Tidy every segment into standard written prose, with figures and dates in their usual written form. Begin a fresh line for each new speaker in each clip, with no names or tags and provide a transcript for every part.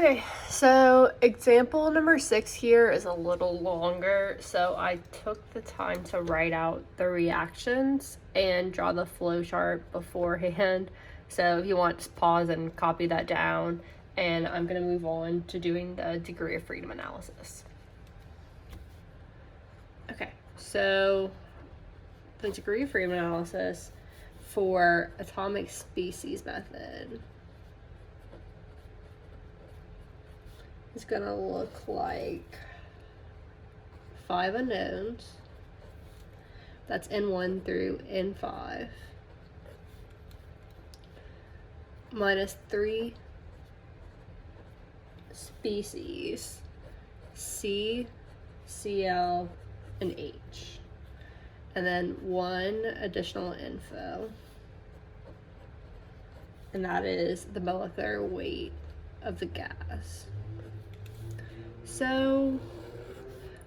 Okay, so example number 6 here is a little longer, so I took the time to write out the reactions and draw the flow chart beforehand. So if you want, just pause and copy that down, and I'm going to move on to doing the degree of freedom analysis. Okay, so the degree of freedom analysis for atomic species method is gonna look like 5 unknowns. That's N1 through N5. Minus 3 species, C, Cl, and H. And then 1 additional info. And that is the molecular weight of the gas. So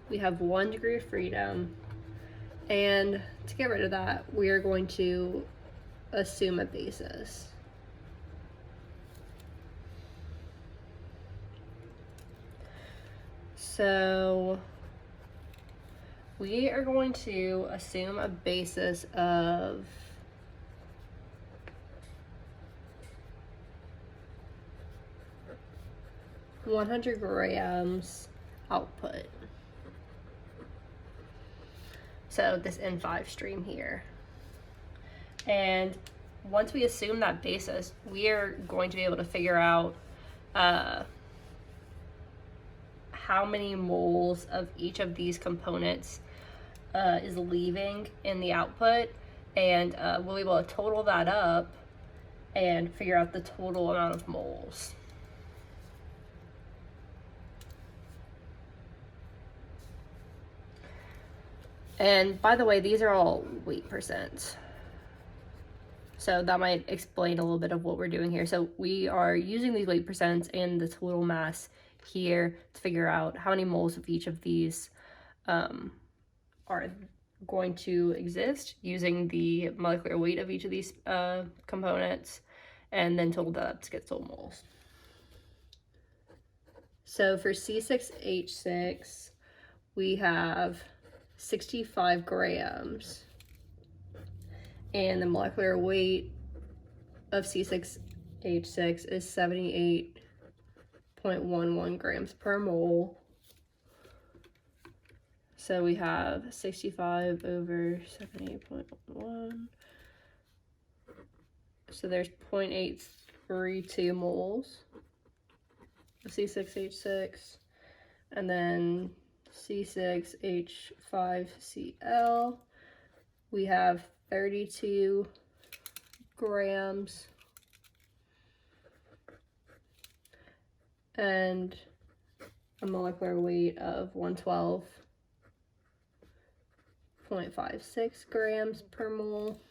we have 1 degree of freedom, and to get rid of that, we are going to assume a basis. So we are going to assume a basis of 100 grams output. So this N5 stream here. And once we assume that basis, we are going to be able to figure out how many moles of each of these components is leaving in the output, and we'll be able to total that up and figure out the total amount of moles. And by the way, these are all weight percent. So that might explain a little bit of what we're doing here. So we are using these weight percents and the total mass here to figure out how many moles of each of these are going to exist using the molecular weight of each of these components, and then total that up to get total moles. So for C6H6, we have 65 grams, and the molecular weight of C6H6 is 78.11 grams per mole. So we have 65 over 78.1. So there's 0.832 moles of C6H6, and then C6H5Cl, we have 32 grams, and a molecular weight of 112.56 grams per mole.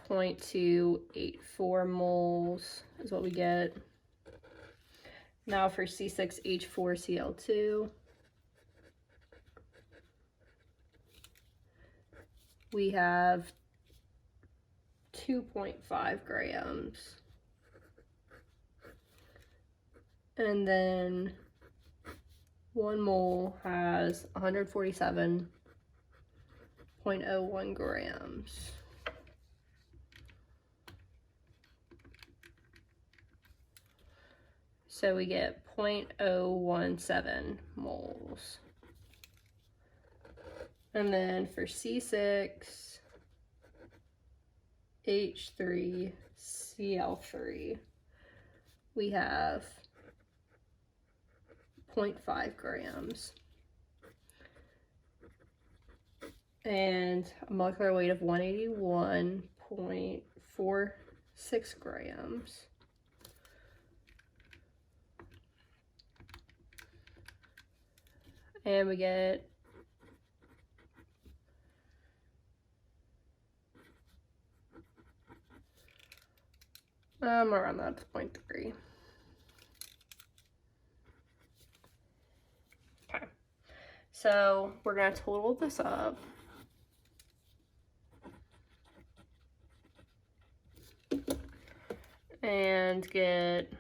.284 moles is what we get. Now for C6H4Cl2, we have 2.5 grams. And then 1 mole has 147.01 grams. So we get 0.017 moles. And then for C6H3Cl3, we have 0.5 grams. And a molecular weight of 181.46 grams. And we get around that 0.3. Okay, so we're gonna total this up. and get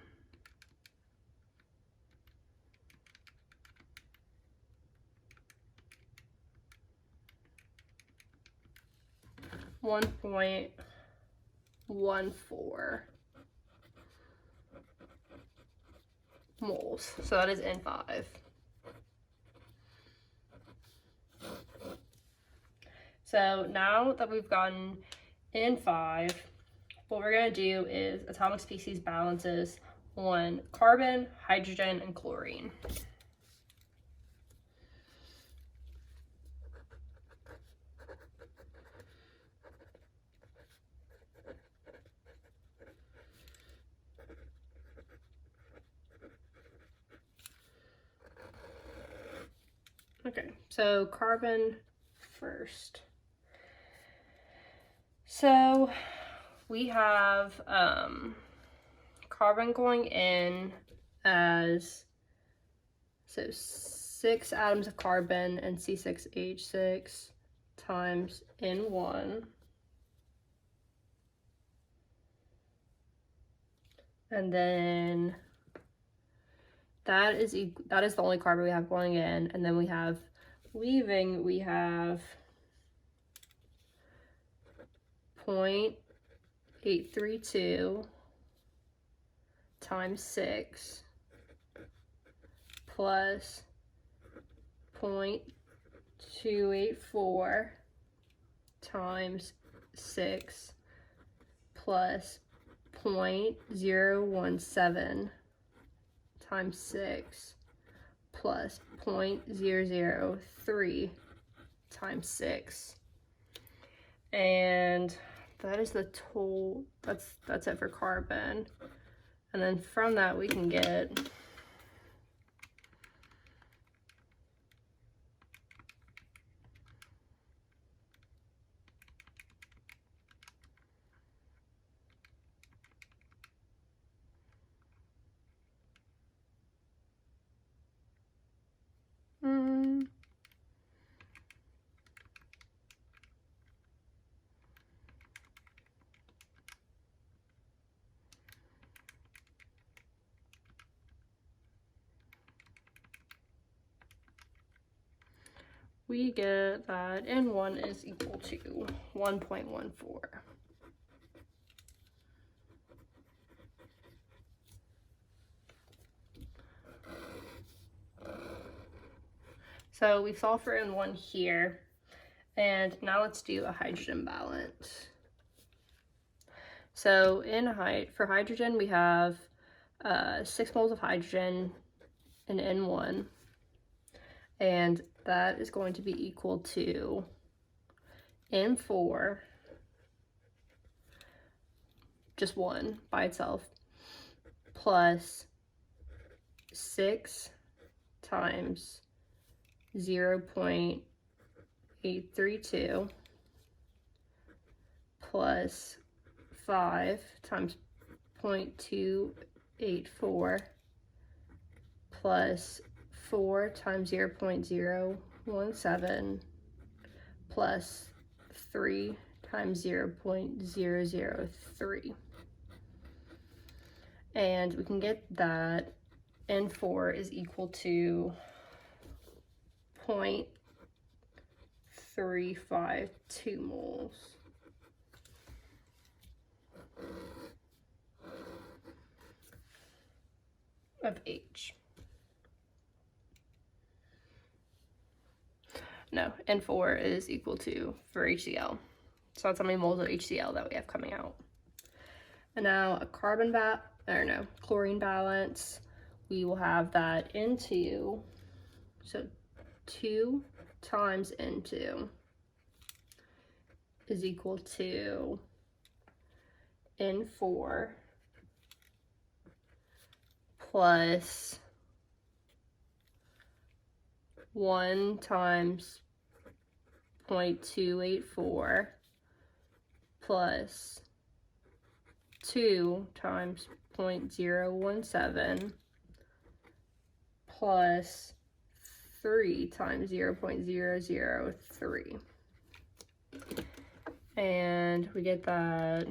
1.14 moles. So that is N5. So now that we've gotten N5, what we're going to do is atomic species balances on carbon, hydrogen, and chlorine. Okay, so carbon first. So we have carbon going in as 6 atoms of carbon and C6H6 times N1. And then that is the only carbon we have going in, and then we have leaving, we have 0.832 times 6 plus 0.284 times 6 plus 0.017 times 6 plus 0.003 times 6. And that is the total, that's it for carbon. And then from that we can get we get that N1 is equal to 1.14. So we solved for N1 here, and now let's do a hydrogen balance. So for hydrogen, we have 6 moles of hydrogen in N1, and that is going to be equal to N4, just 1 by itself, plus 6 times 0.832 plus 5 times 0.284 plus 4 times 0.017 plus 3 times 0.003. And we can get that N4 is equal to 0.352 moles. Of H. No, N4 is equal to, for HCl. So that's how many moles of HCl that we have coming out. And now a chlorine balance, we will have that N2, so 2 times N2 is equal to N4 plus 1 times 0.284 plus 2 times 0.017 plus 3 times 0.003. And we get that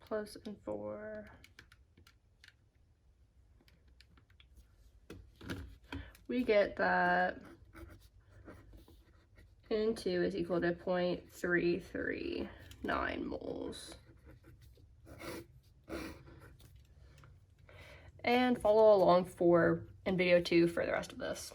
plus N4. We get that N2 is equal to 0.339 moles. And follow along in video 2 for the rest of this.